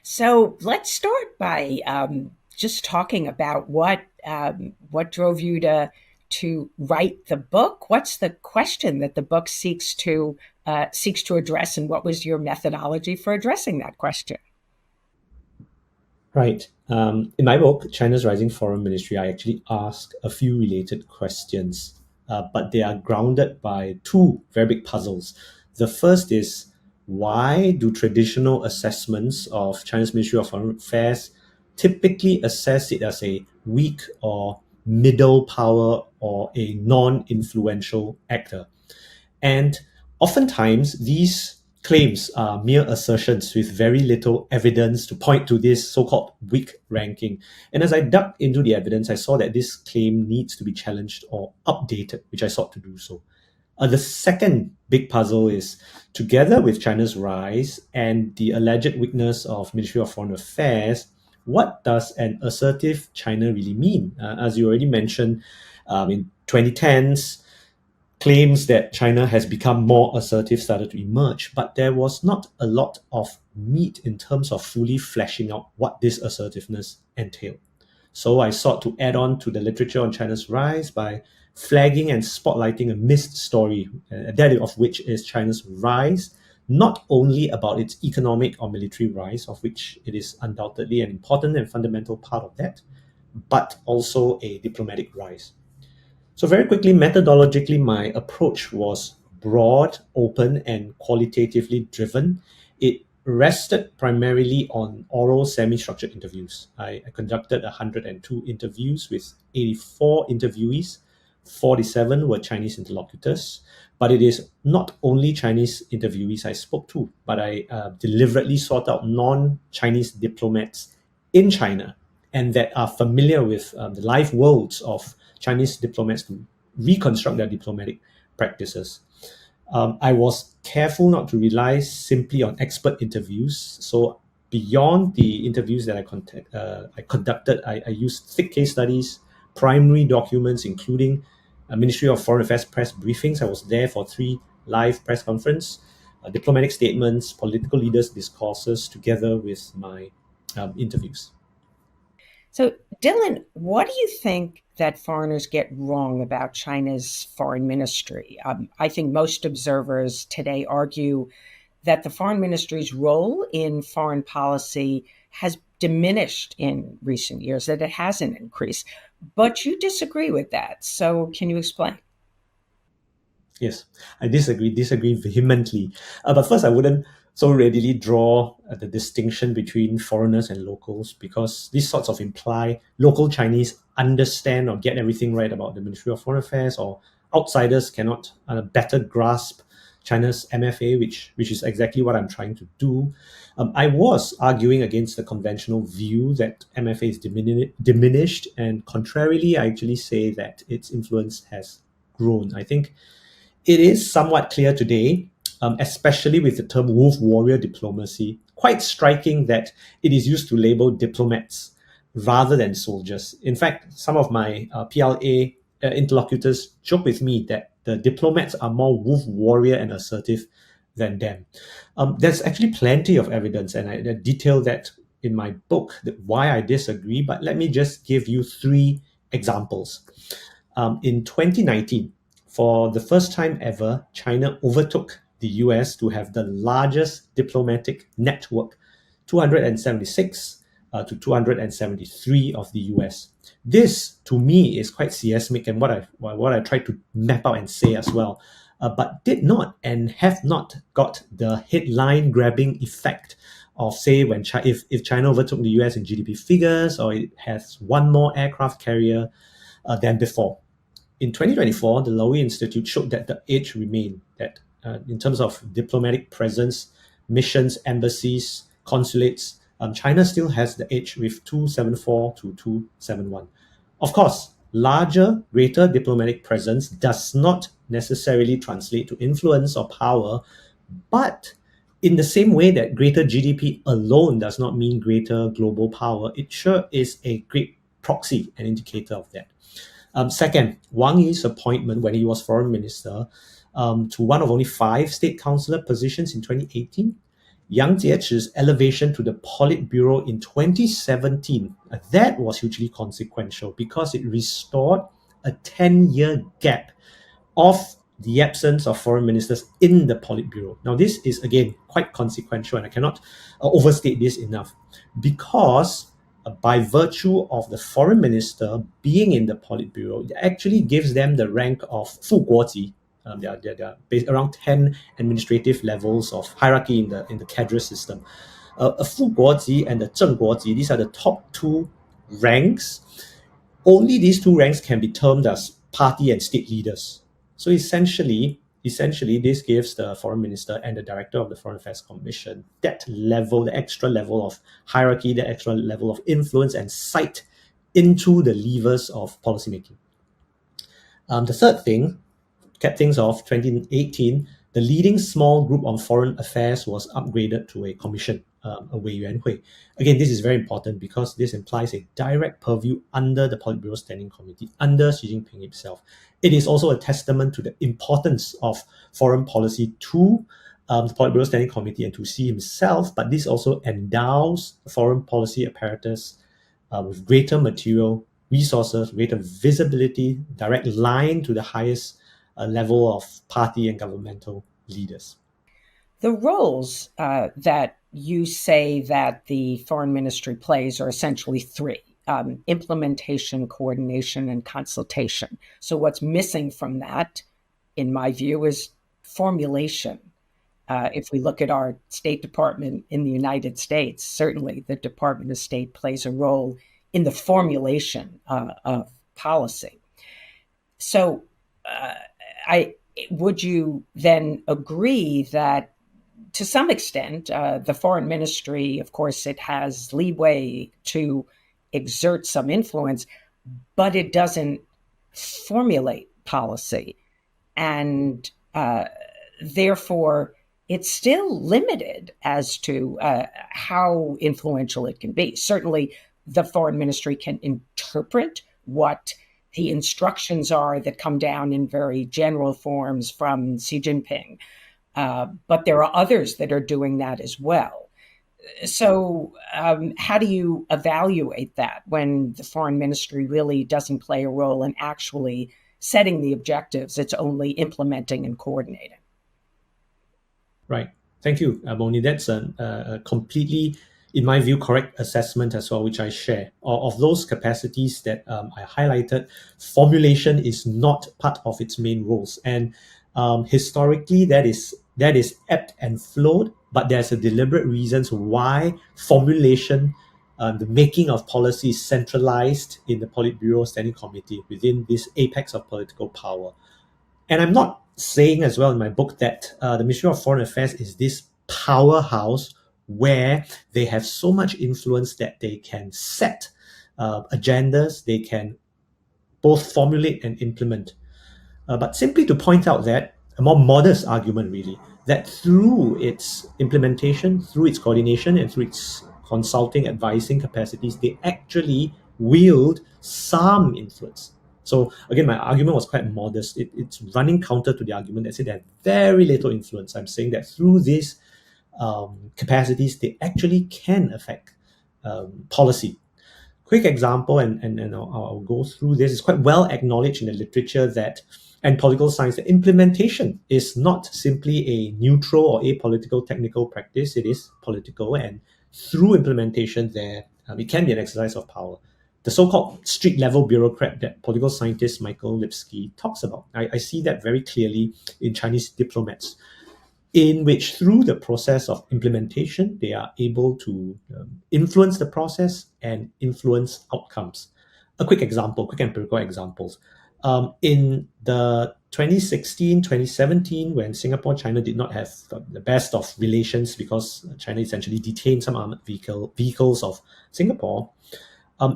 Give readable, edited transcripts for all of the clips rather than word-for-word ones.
So let's start by just talking about what drove you to write the book. What's the question that the book seeks to address, and what was your methodology for addressing that question? Right. In my book, China's Rising Foreign Ministry, I actually ask a few related questions, but they are grounded by two very big puzzles. The first is, why do traditional assessments of China's Ministry of Foreign Affairs typically assess it as a weak or middle power or a non-influential actor? And oftentimes, these claims are mere assertions with very little evidence to point to this so-called weak ranking. And as I dug into the evidence, I saw that this claim needs to be challenged or updated, which I sought to do so. The second big puzzle is, together with China's rise and the alleged weakness of Ministry of Foreign Affairs, what does an assertive China really mean? As you already mentioned, in 2010s, claims that China has become more assertive started to emerge, but there was not a lot of meat in terms of fully fleshing out what this assertiveness entailed. So I sought to add on to the literature on China's rise by flagging and spotlighting a missed story, that of which is China's rise, not only about its economic or military rise, of which it is undoubtedly an important and fundamental part of that, but also a diplomatic rise. So very quickly, methodologically, my approach was broad, open, and qualitatively driven. It rested primarily on oral semi-structured interviews. I conducted 102 interviews with 84 interviewees. 47 were Chinese interlocutors, but it is not only Chinese interviewees I spoke to, but I deliberately sought out non-Chinese diplomats in China and that are familiar with the life worlds of Chinese diplomats to reconstruct their diplomatic practices. I was careful not to rely simply on expert interviews. So beyond the interviews that I conducted, I used thick case studies, primary documents, including Ministry of Foreign Affairs press briefings. I was there for 3 live press conferences, diplomatic statements, political leaders' discourses, together with my interviews. So, Dylan, what do you think that foreigners get wrong about China's foreign ministry? I think most observers today argue that the foreign ministry's role in foreign policy has diminished in recent years, that it hasn't increased. But you disagree with that. So, can you explain? Yes, I disagree vehemently. But first, I wouldn't so readily draw the distinction between foreigners and locals, because these sorts of imply local Chinese understand or get everything right about the Ministry of Foreign Affairs, or outsiders cannot better grasp China's MFA, which is exactly what I'm trying to do. I was arguing against the conventional view that MFA is diminished, and contrarily, I actually say that its influence has grown. I think it is somewhat clear today, especially with the term wolf warrior diplomacy, quite striking that it is used to label diplomats rather than soldiers. In fact, some of my PLA interlocutors joke with me that the diplomats are more wolf warrior and assertive than them. There's actually plenty of evidence, and I detail that in my book, why I disagree, but let me just give you 3 examples. In 2019, for the first time ever, China overtook the US to have the largest diplomatic network, 276 to 273 of the US. This, to me, is quite seismic, and what I tried to map out and say as well, but did not and have not got the headline-grabbing effect of, say, when if China overtook the US in GDP figures, or it has one more aircraft carrier than before. In 2024, the Lowy Institute showed that the edge remained, that in terms of diplomatic presence, missions, embassies, consulates, China still has the edge with 274 to 271. Of course, larger, greater diplomatic presence does not necessarily translate to influence or power, but in the same way that greater GDP alone does not mean greater global power, it sure is a great proxy and indicator of that. Second, Wang Yi's appointment when he was foreign minister to one of only 5 state councillor positions in 2018 Yang Jiechi's elevation to the Politburo in 2017, that was hugely consequential because it restored a 10-year gap of the absence of foreign ministers in the Politburo. Now, this is, again, quite consequential, and I cannot overstate this enough, because by virtue of the foreign minister being in the Politburo, it actually gives them the rank of 副国级. There are based around 10 administrative levels of hierarchy in the cadre system. A 副国级 and the 正国级, these are the top two ranks. Only these two ranks can be termed as party and state leaders. So essentially, this gives the foreign minister and the director of the Foreign Affairs Commission that level, the extra level of hierarchy, the extra level of influence and sight into the levers of policymaking. The third thing, kept things off, 2018, the leading small group on foreign affairs was upgraded to a commission, a Weiyuanhui. Again, this is very important because this implies a direct purview under the Politburo Standing Committee, under Xi Jinping himself. It is also a testament to the importance of foreign policy to the Politburo Standing Committee and to Xi himself, but this also endows the foreign policy apparatus with greater material resources, greater visibility, direct line to the highest level of party and governmental leaders. The roles that you say that the foreign ministry plays are essentially three: implementation, coordination, and consultation. So what's missing from that, in my view, is formulation. If we look at our State Department in the United States, certainly the Department of State plays a role in the formulation of policy. So would you then agree that to some extent, the foreign ministry, of course, it has leeway to exert some influence, but it doesn't formulate policy. And therefore, it's still limited as to how influential it can be. Certainly, the foreign ministry can interpret what the instructions are that come down in very general forms from Xi Jinping. But there are others that are doing that as well. So how do you evaluate that when the foreign ministry really doesn't play a role in actually setting the objectives? It's only implementing and coordinating. Right. Thank you, Bonnie. That's a completely, in my view, correct assessment as well, which I share. Of those capacities that I highlighted, formulation is not part of its main roles. And historically, that is ebbed and flowed, but there's a deliberate reasons why formulation, the making of policy is centralized in the Politburo Standing Committee within this apex of political power. And I'm not saying as well in my book that the Ministry of Foreign Affairs is this powerhouse where they have so much influence that they can set agendas, they can both formulate and implement. But simply to point out that, a more modest argument really, that through its implementation, through its coordination, and through its consulting, advising capacities, they actually wield some influence. So again, my argument was quite modest. It's running counter to the argument that said they have very little influence. I'm saying that through these capacities, they actually can affect policy. Quick example, and I'll go through this. It's quite well acknowledged in the literature that, and political science, that implementation is not simply a neutral or apolitical technical practice. It is political, and through implementation there, it can be an exercise of power. The so-called street-level bureaucrat that political scientist Michael Lipsky talks about. I see that very clearly in Chinese diplomats, in which through the process of implementation, they are able to influence the process and influence outcomes. A quick example, quick empirical examples. In the 2016-2017, when Singapore-China did not have the best of relations because China essentially detained some armored vehicles of Singapore,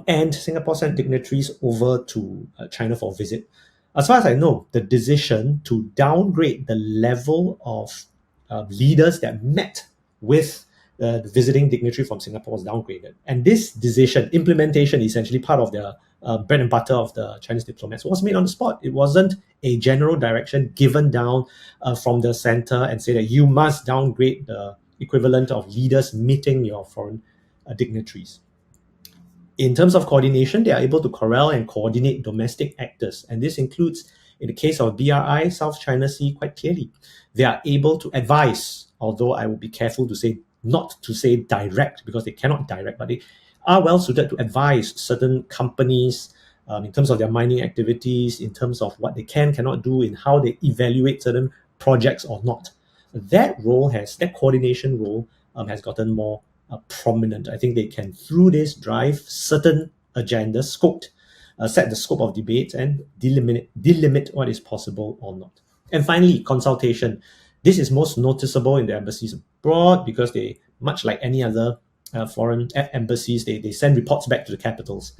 and Singapore sent dignitaries over to China for a visit. As far as I know, the decision to downgrade the level of leaders that met with the visiting dignitary from Singapore was downgraded. And this decision, implementation, essentially part of the bread and butter of the Chinese diplomats, was made on the spot. It wasn't a general direction given down from the center and say that you must downgrade the equivalent of leaders meeting your foreign dignitaries. In terms of coordination, they are able to corral and coordinate domestic actors. And this includes, in the case of BRI, South China Sea, quite clearly. They are able to advise, although I will be careful to say, not to say direct, because they cannot direct, but they are well suited to advise certain companies in terms of their mining activities, in terms of what they cannot do, in how they evaluate certain projects or not. That coordination role has gotten more prominent. I think they can, through this, drive certain agendas, set the scope of debate and delimit what is possible or not. And finally, consultation. This is most noticeable in the embassies abroad because they, much like any other foreign embassies, they send reports back to the capitals.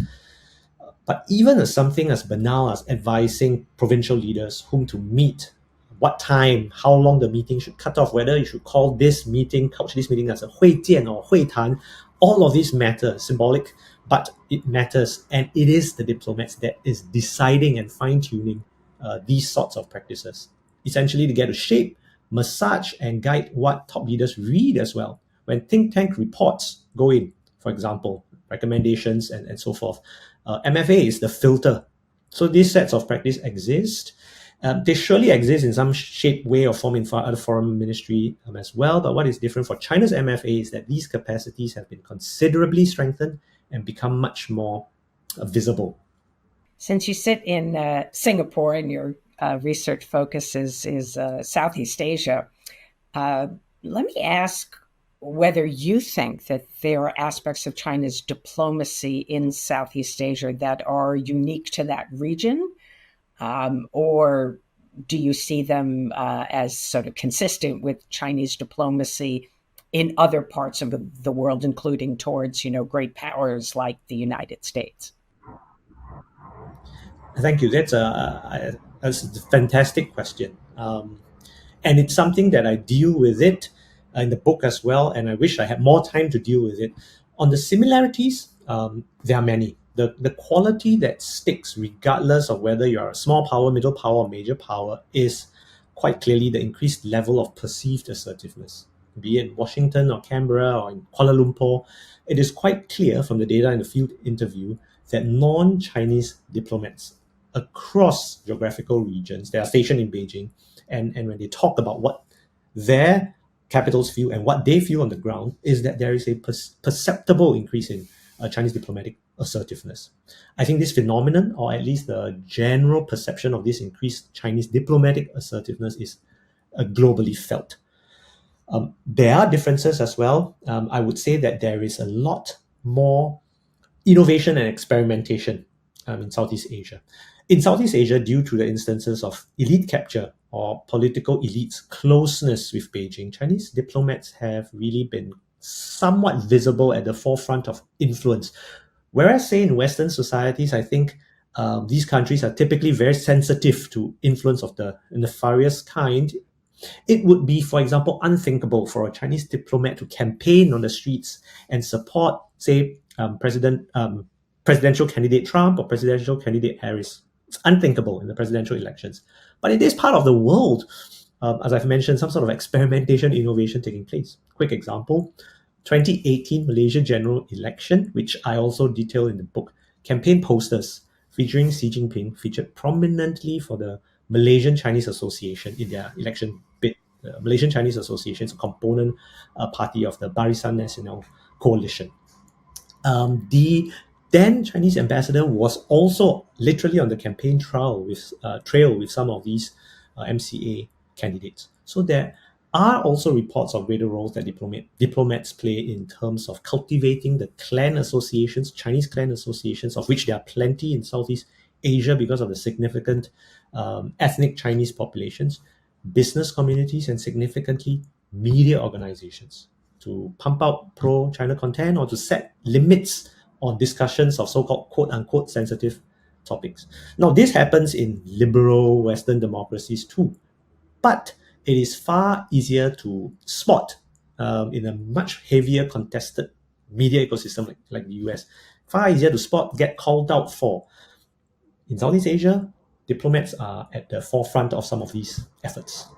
But even something as banal as advising provincial leaders whom to meet, what time, how long the meeting should cut off, whether you should call this meeting, couch this meeting as a 会见 or 会谈, all of these matter, symbolic, but it matters. And it is the diplomats that is deciding and fine-tuning these sorts of practices. Essentially, they get to shape, massage, and guide what top leaders read as well. When think tank reports go in, for example, recommendations and so forth, MFA is the filter. So these sets of practice exist. They surely exist in some shape, way, or form in other foreign ministry as well. But what is different for China's MFA is that these capacities have been considerably strengthened and become much more visible. Since you sit in Singapore and your research focus is Southeast Asia, let me ask whether you think that there are aspects of China's diplomacy in Southeast Asia that are unique to that region, or do you see them as sort of consistent with Chinese diplomacy in other parts of the world, including towards, great powers like the United States? Thank you. That's a fantastic question. And it's something that I deal with it in the book as well, and I wish I had more time to deal with it. On the similarities, there are many. The quality that sticks, regardless of whether you're a small power, middle power, or major power, is quite clearly the increased level of perceived assertiveness. Be it Washington or Canberra or in Kuala Lumpur, it is quite clear from the data in the field interview that non-Chinese diplomats across geographical regions, they are stationed in Beijing, and when they talk about what their capitals feel and what they feel on the ground, is that there is a perceptible increase in Chinese diplomatic assertiveness. I think this phenomenon, or at least the general perception of this increased Chinese diplomatic assertiveness, is globally felt. There are differences as well. I would say that there is a lot more innovation and experimentation in Southeast Asia. In Southeast Asia, due to the instances of elite capture or political elites' closeness with Beijing, Chinese diplomats have really been somewhat visible at the forefront of influence. Whereas, say, in Western societies, I think these countries are typically very sensitive to influence of the nefarious kind. It would be, for example, unthinkable for a Chinese diplomat to campaign on the streets and support, say, presidential candidate Trump or presidential candidate Harris. It's unthinkable in the presidential elections. But it is part of the world, as I've mentioned, some sort of experimentation, innovation taking place. Quick example, 2018 Malaysia general election, which I also detail in the book. Campaign posters featuring Xi Jinping featured prominently for the Malaysian Chinese Association in their election bid. The Malaysian Chinese Association is a component party of the Barisan Nasional coalition. The then Chinese ambassador was also literally on the campaign trail with some of these MCA candidates. So there are also reports of greater roles that diplomats play in terms of cultivating the clan associations, Chinese clan associations, of which there are plenty in Southeast Asia because of the significant ethnic Chinese populations, business communities, and significantly media organizations to pump out pro-China content or to set limits on discussions of so-called quote-unquote sensitive topics. Now, this happens in liberal Western democracies too, but it is far easier to spot in a much heavier contested media ecosystem like the US. Far easier to spot, get called out for. In Southeast Asia, diplomats are at the forefront of some of these efforts.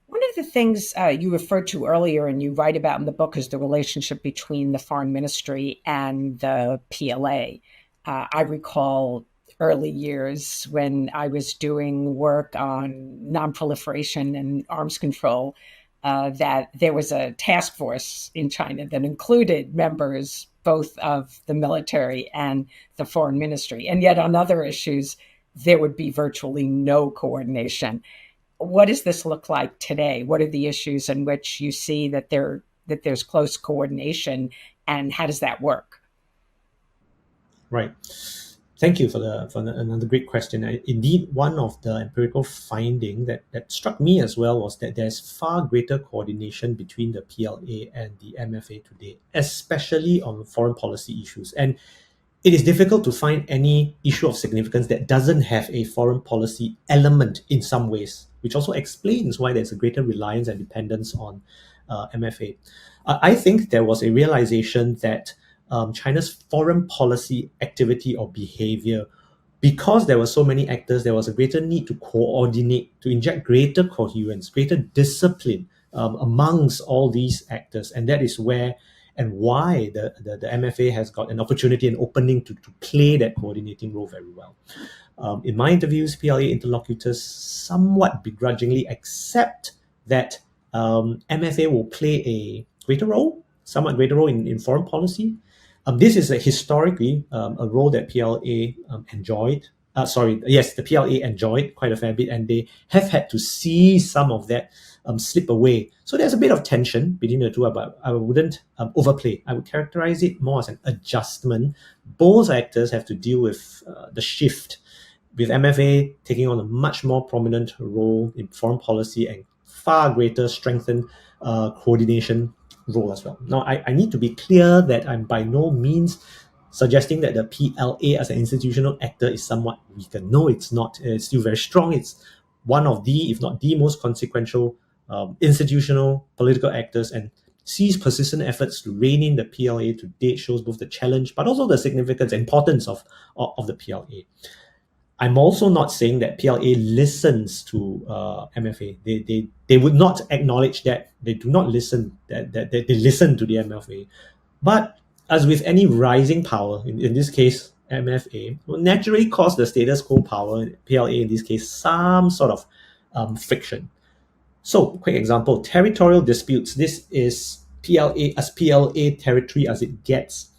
One of of the things you referred to earlier and you write about in the book is the relationship between the foreign ministry and the PLA. I recall early years when I was doing work on nonproliferation and arms control, that there was a task force in China that included members both of the military and the foreign ministry. And yet on other issues, there would be virtually no coordination. What does this look like today? What are the issues in which you see that there's close coordination, and how does that work? Right. Thank you for another great question. Indeed, one of the empirical findings that struck me as well was that there's far greater coordination between the PLA and the MFA today, especially on foreign policy issues. And it is difficult to find any issue of significance that doesn't have a foreign policy element in some ways, which also explains why there's a greater reliance and dependence on MFA. I think there was a realization that China's foreign policy activity or behavior, because there were so many actors, there was a greater need to coordinate, to inject greater coherence, greater discipline amongst all these actors. And that is where and why the MFA has got an opportunity and opening to play that coordinating role very well. In my interviews, PLA interlocutors somewhat begrudgingly accept that MFA will play a somewhat greater role in foreign policy. This is historically a role that PLA enjoyed. The PLA enjoyed quite a fair bit, and they have had to see some of that slip away. So there's a bit of tension between the two, but I wouldn't overplay. I would characterize it more as an adjustment. Both actors have to deal with the shift, with MFA taking on a much more prominent role in foreign policy and far greater strengthened coordination role as well. Now, I need to be clear that I'm by no means suggesting that the PLA as an institutional actor is somewhat weaker. No, it's not. It's still very strong. It's one of the, if not the most consequential institutional political actors, and sees persistent efforts to rein in the PLA to date shows both the challenge but also the significance and importance of the PLA. I'm also not saying that PLA listens to MFA. They would not acknowledge that. They do not listen, that they listen to the MFA. But as with any rising power, in this case, MFA, will naturally cause the status quo power, PLA in this case, some sort of friction. So, quick example, territorial disputes. This is PLA territory as it gets.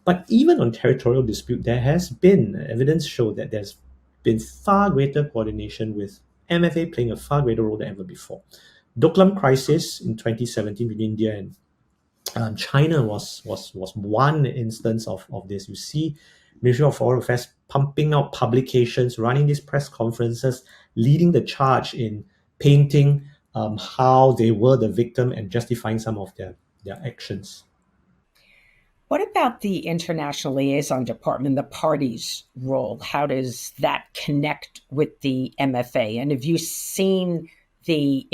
But even on territorial dispute, there has been evidence show that there's been far greater coordination, with MFA playing a far greater role than ever before. Doklam crisis in 2017 between India and China was one instance of this. You see Ministry of Foreign Affairs pumping out publications, running these press conferences, leading the charge in painting how they were the victim and justifying some of their actions. What about the International Liaison Department, the party's role? How does that connect with the MFA? And have you seen the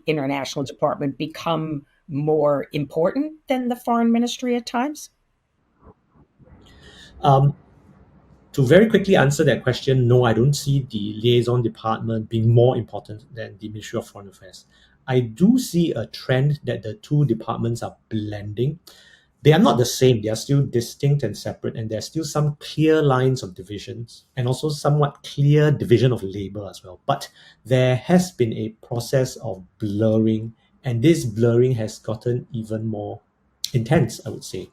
International Department become more important than the Foreign Ministry at times? To very quickly answer that question, no, I don't see the Liaison Department being more important than the Ministry of Foreign Affairs. I do see a trend that the two departments are blending. They are not the same. They are still distinct and separate, and there's still some clear lines of divisions and also somewhat clear division of labor as well. But there has been a process of blurring, and this blurring has gotten even more intense, I would say.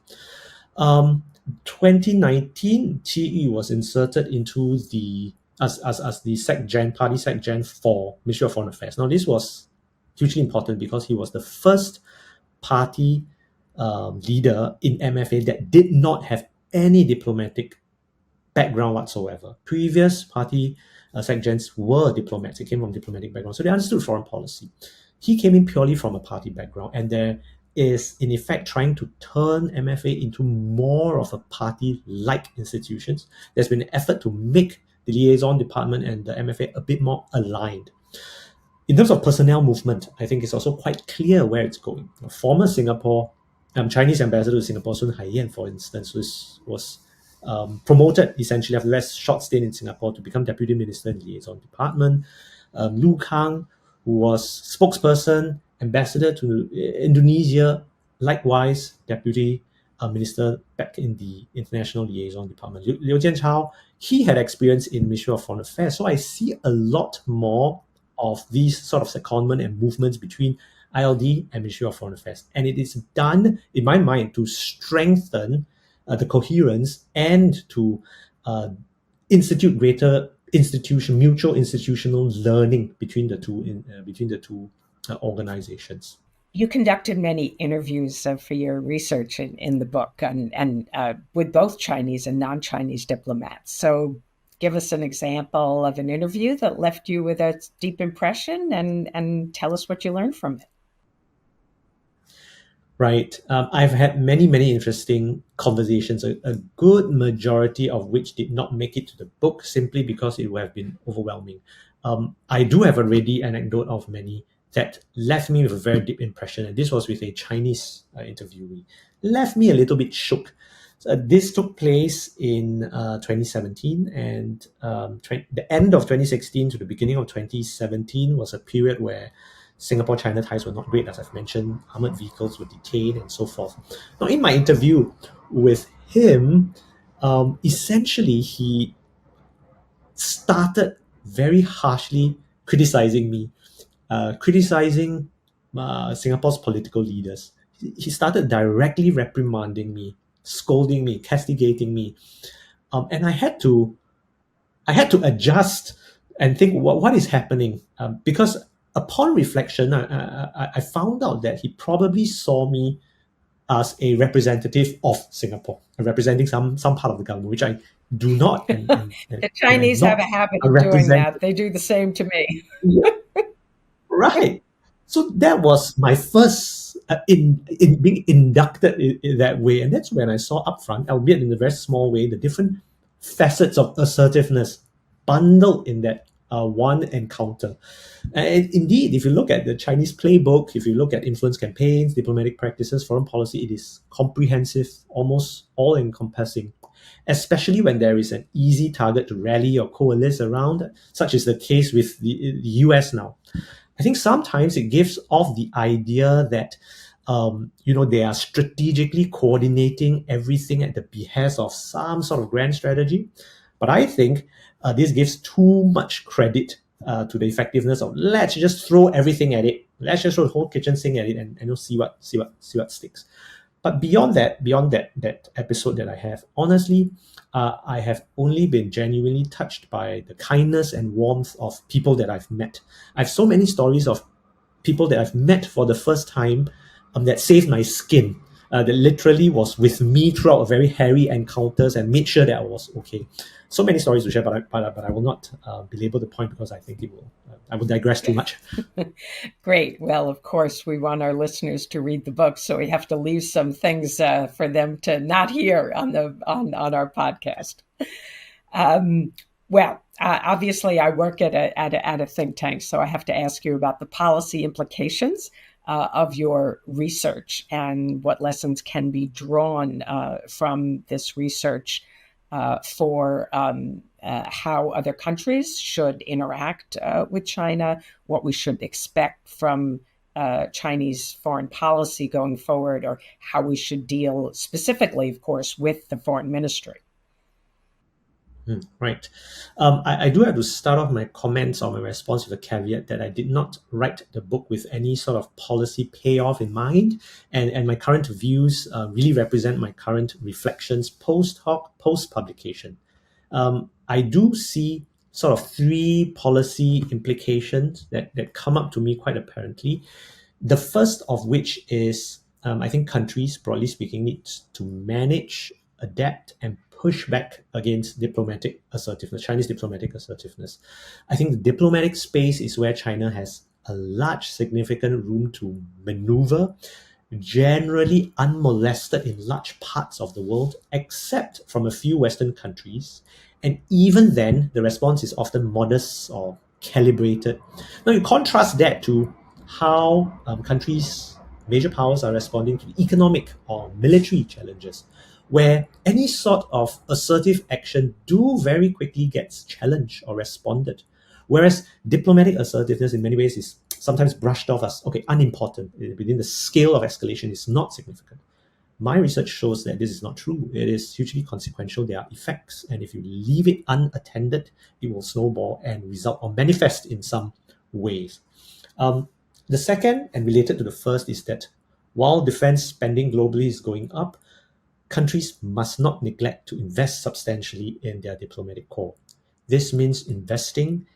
2019, Qi was inserted into the as the SecGen, Party SecGen for Ministry of Foreign Affairs. Now, this was hugely important because he was the first party leader in MFA that did not have any diplomatic background whatsoever. Previous party SecGens were diplomats. They came from diplomatic background, so they understood foreign policy. He came in purely from a party background, and there is, in effect, trying to turn MFA into more of a party-like institutions. There's been an effort to make the liaison department and the MFA a bit more aligned. In terms of personnel movement, I think it's also quite clear where it's going. A former Chinese ambassador to Singapore, Sun Haiyan, for instance, was promoted essentially after a short stint in Singapore to become deputy minister in the liaison department. Lu Kang, who was spokesperson, ambassador to Indonesia, likewise deputy minister back in the international liaison department. Liu Jianchao, he had experience in Ministry of Foreign Affairs. So I see a lot more of these sort of secondment and movements between ILD and Ministry of Foreign Affairs. And it is done, in my mind, to strengthen the coherence and to institute greater mutual institutional learning between the two organizations. You conducted many interviews for your research in the book and with both Chinese and non-Chinese diplomats. So give us an example of an interview that left you with a deep impression and tell us what you learned from it. Right. I've had many interesting conversations, a good majority of which did not make it to the book simply because it would have been overwhelming. I do have a ready anecdote of many that left me with a very deep impression, and this was with a Chinese interviewee. Left me a little bit shook. This took place in 2017, and the end of 2016 to the beginning of 2017 was a period where Singapore-China ties were not great, as I've mentioned. Armored vehicles were detained and so forth. Now, in my interview with him, essentially he started very harshly criticizing me, criticizing Singapore's political leaders. He started directly reprimanding me, scolding me, castigating me, and I had to adjust and think what is happening, because upon reflection, I found out that he probably saw me as a representative of Singapore, representing some part of the government, which I do not. The Chinese have a habit of doing that. They do the same to me. Yeah. Right. So that was my first in being inducted in that way. And that's when I saw upfront, albeit in a very small way, the different facets of assertiveness bundled in that one encounter. And indeed, if you look at the Chinese playbook, if you look at influence campaigns, diplomatic practices, foreign policy, it is comprehensive, almost all-encompassing, especially when there is an easy target to rally or coalesce around, such is the case with the US now. I think sometimes it gives off the idea that they are strategically coordinating everything at the behest of some sort of grand strategy. But I think this gives too much credit to the effectiveness of let's just throw everything at it. Let's just throw the whole kitchen sink at it and see what sticks. But beyond that episode that I have, honestly, I have only been genuinely touched by the kindness and warmth of people that I've met. I have so many stories of people that I've met for the first time that saved my skin, that literally was with me throughout a very hairy encounters and made sure that I was okay. So many stories to share, but I will not belabor the point because I think I will digress too much. Great. Well, of course, we want our listeners to read the book, so we have to leave some things for them to not hear on our podcast. Obviously, I work at a think tank, so I have to ask you about the policy implications of your research and what lessons can be drawn from this research for how other countries should interact with China, what we should expect from Chinese foreign policy going forward, or how we should deal specifically, of course, with the foreign ministry. Right. I do have to start off my comments or my response with a caveat that I did not write the book with any sort of policy payoff in mind, and my current views really represent my current reflections post hoc, post publication. I do see sort of three policy implications that come up to me quite apparently. The first of which is, I think countries, broadly speaking, need to manage, adapt, and push back against diplomatic assertiveness, Chinese diplomatic assertiveness. I think the diplomatic space is where China has a large, significant room to maneuver, generally unmolested in large parts of the world, except from a few Western countries. And even then, the response is often modest or calibrated. Now, you contrast that to how countries, major powers, are responding to economic or military challenges, where any sort of assertive action very quickly gets challenged or responded. Whereas diplomatic assertiveness in many ways is sometimes brushed off as, okay, unimportant. Within the scale of escalation, is not significant. My research shows that this is not true. It is hugely consequential. There are effects. And if you leave it unattended, it will snowball and result or manifest in some ways. The second, and related to the first, is that while defense spending globally is going up, countries must not neglect to invest substantially in their diplomatic corps. This means investing,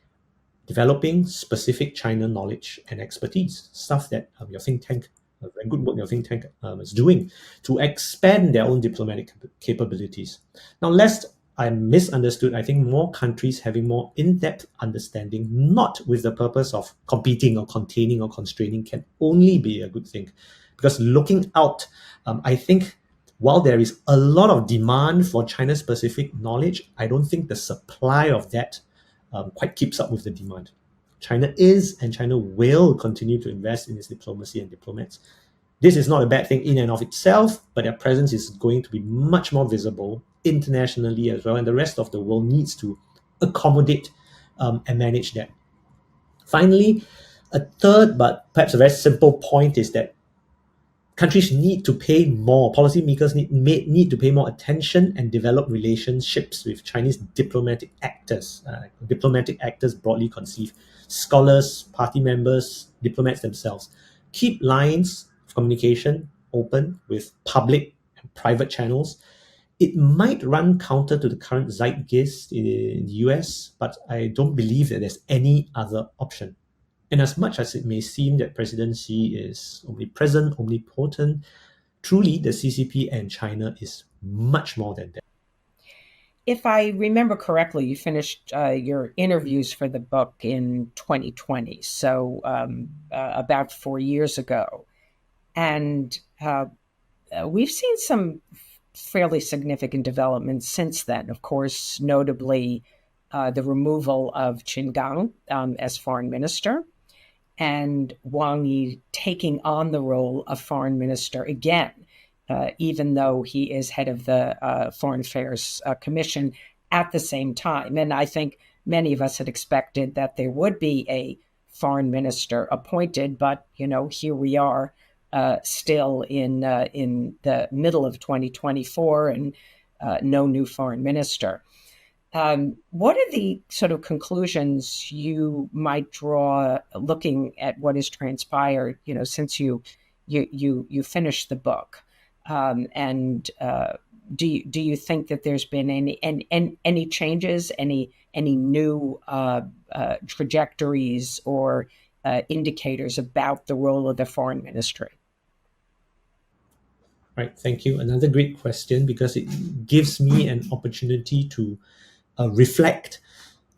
developing specific China knowledge and expertise, stuff that your think tank, very good work your think tank is doing to expand their own diplomatic capabilities. Now, lest I'm misunderstood, I think more countries having more in-depth understanding, not with the purpose of competing or containing or constraining, can only be a good thing. Because looking out, I think while there is a lot of demand for China-specific knowledge, I don't think the supply of that quite keeps up with the demand. China is and China will continue to invest in its diplomacy and diplomats. This is not a bad thing in and of itself, but their presence is going to be much more visible internationally as well, and the rest of the world needs to accommodate and manage that. Finally, a third but perhaps a very simple point is that countries need to pay more, policymakers need to pay more attention and develop relationships with Chinese diplomatic actors broadly conceived, scholars, party members, diplomats themselves. Keep lines of communication open with public and private channels. It might run counter to the current zeitgeist in the US, but I don't believe that there's any other option. And as much as it may seem that President Xi is omnipresent, omnipotent, truly the CCP and China is much more than that. If I remember correctly, you finished your interviews for the book in 2020, so about 4 years ago. And we've seen some fairly significant developments since then, of course, notably the removal of Qin Gang as foreign minister, and Wang Yi taking on the role of foreign minister again, even though he is head of the Foreign Affairs Commission at the same time. And I think many of us had expected that there would be a foreign minister appointed, but, here we are still in the middle of 2024 and no new foreign minister. What are the sort of conclusions you might draw looking at what has transpired, since you finished the book? And do you think that there's been any changes, any new trajectories or indicators about the role of the foreign ministry? Right, thank you. Another great question, because it gives me an opportunity to reflect.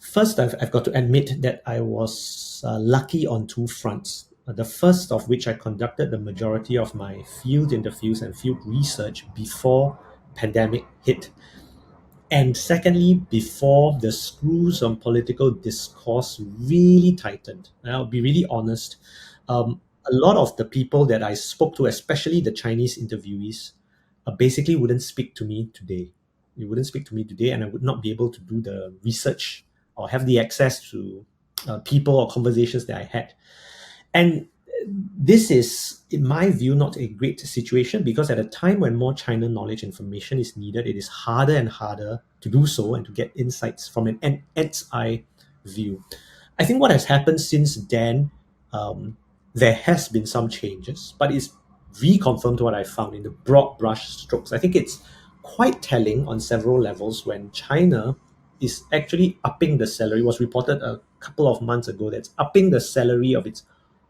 First, I've got to admit that I was lucky on two fronts. The first of which, I conducted the majority of my field interviews and field research before pandemic hit. And secondly, before the screws on political discourse really tightened. And I'll be really honest, a lot of the people that I spoke to, especially the Chinese interviewees, basically wouldn't speak to me today. You wouldn't speak to me today, and I would not be able to do the research or have the access to people or conversations that I had. And this is, in my view, not a great situation, because at a time when more China knowledge information is needed, it is harder and harder to do so and to get insights from an ants eye view. I think what has happened since then, there has been some changes, but it's reconfirmed what I found in the broad brush strokes. I think it's quite telling on several levels when China is actually upping the salary. It was reported a couple of months ago that's upping the salary of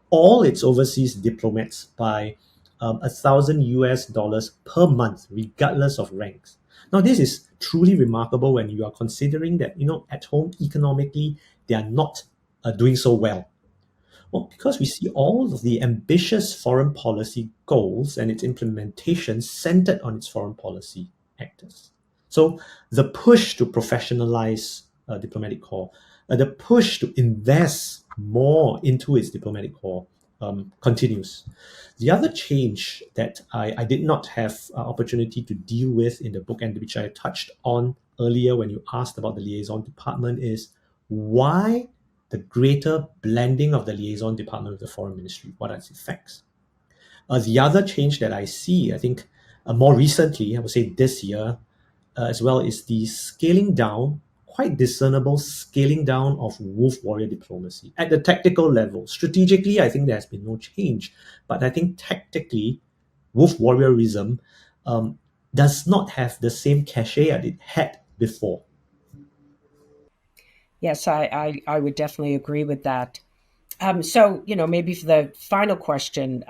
all its overseas diplomats by $1,000 per month, regardless of ranks. Now, this is truly remarkable when you are considering that, at home economically, they are not doing so well. Well, because we see all of the ambitious foreign policy goals and its implementation centered on its foreign policy actors. So the push to professionalize diplomatic corps, the push to invest more into its diplomatic corps continues. The other change that I did not have opportunity to deal with in the book, and which I touched on earlier when you asked about the liaison department, is why the greater blending of the liaison department with the foreign ministry. What are its effects? The other change that I see, I think more recently, I would say this year as well, is the scaling down, quite discernible scaling down of wolf warrior diplomacy. At the tactical level, strategically, I think there has been no change. But I think tactically, wolf warriorism does not have the same cachet as it had before. Yes, I would definitely agree with that. So, maybe for the final question,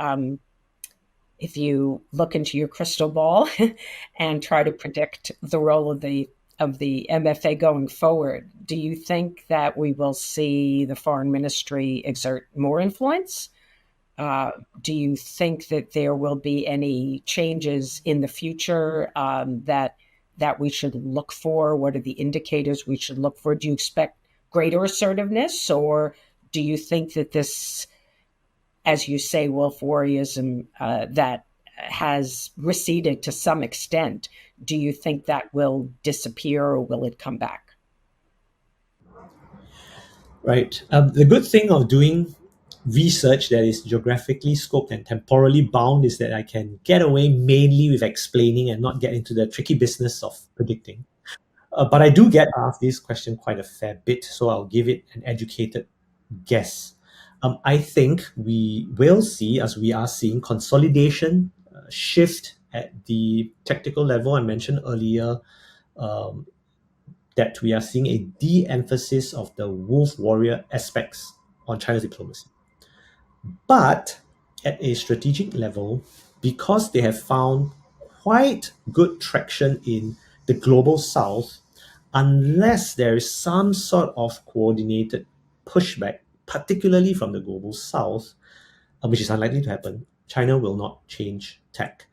if you look into your crystal ball and try to predict the role of the MFA going forward, do you think that we will see the foreign ministry exert more influence? Do you think that there will be any changes in the future that we should look for? What are the indicators we should look for? Do you expect greater assertiveness, or do you think that this, as you say, wolf warriorism that has receded to some extent, do you think that will disappear or will it come back? Right. The good thing of doing research that is geographically scoped and temporally bound is that I can get away mainly with explaining and not get into the tricky business of predicting. But I do get asked this question quite a fair bit, so I'll give it an educated guess. I think we will see, as we are seeing, consolidation shift at the tactical level. I mentioned earlier that we are seeing a de-emphasis of the wolf warrior aspects on China's diplomacy. But at a strategic level, because they have found quite good traction in the global south, unless there is some sort of coordinated pushback, particularly from the global south, which is unlikely to happen, China will not change tack.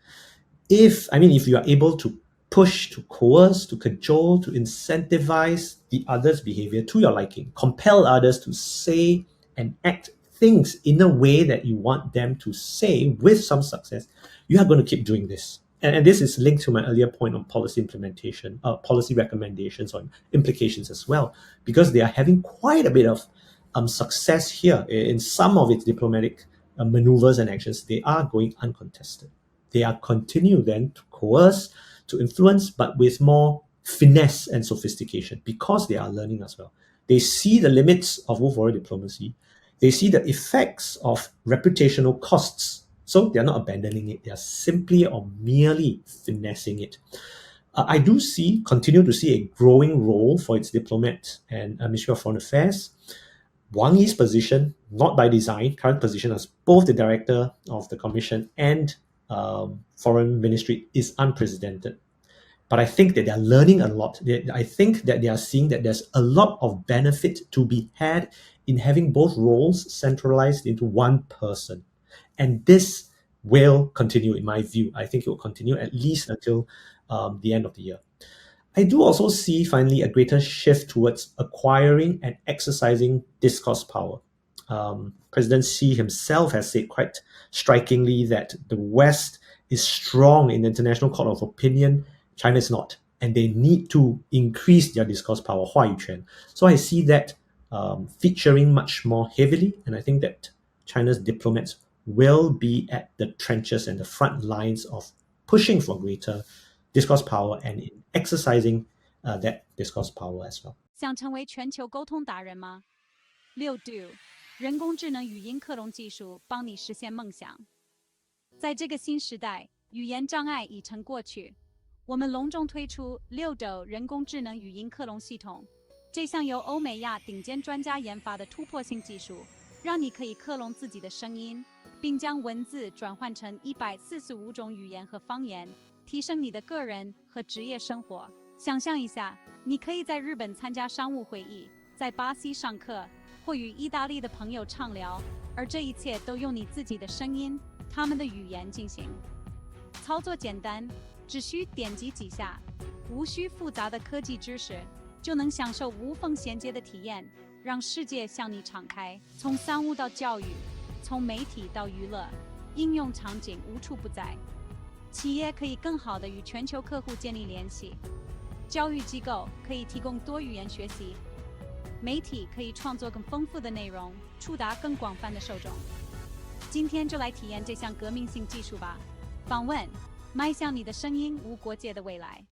If you are able to push, to coerce, to cajole, to incentivize the other's behavior to your liking, compel others to say and act things in a way that you want them to say with some success, you are going to keep doing this. And this is linked to my earlier point on policy implementation, policy recommendations or implications as well, because they are having quite a bit of success here in some of its diplomatic maneuvers and actions. They are going uncontested. They are continue then to coerce, to influence, but with more finesse and sophistication, because they are learning as well. They see the limits of wolf warrior diplomacy. They see the effects of reputational costs. So they are not abandoning it. They are simply or merely finessing it. I do continue to see a growing role for its diplomats and Ministry of Foreign Affairs. Wang Yi's position, not by design, current position as both the director of the commission and foreign ministry is unprecedented. But I think that they are learning a lot. I think that they are seeing that there's a lot of benefit to be had in having both roles centralized into one person. And this will continue, in my view. I think it will continue at least until the end of the year. I do also see, finally, a greater shift towards acquiring and exercising discourse power. President Xi himself has said quite strikingly that the West is strong in the international court of opinion, China is not, and they need to increase their discourse power, 话语权. So I see that featuring much more heavily, and I think that China's diplomats will be at the trenches and the front lines of pushing for greater discourse power and in exercising that discourse power as well. 想成为全球沟通达人吗？ 六度人工智能语音克隆技术帮你实现梦想。在这个新时代，语言障碍已成过去。我们隆重推出六度人工智能语音克隆系统，这项由欧美亚顶尖专家研发的突破性技术，让你可以克隆自己的声音，并将文字转换成145种语言和方言，提升你的个人和职业生活。想象一下，你可以在日本参加商务会议，在巴西上课，或与意大利的朋友畅聊，而这一切都用你自己的声音、他们的语言进行。操作简单，只需点击几下，无需复杂的科技知识，就能享受无缝衔接的体验，让世界向你敞开。从商务到教育，从媒体到娱乐，应用场景无处不在。企业可以更好地与全球客户建立联系，教育机构可以提供多语言学习，媒体可以创作更丰富的内容，触达更广泛的受众。今天就来体验这项革命性技术吧！访问：迈向你的声音无国界的未来。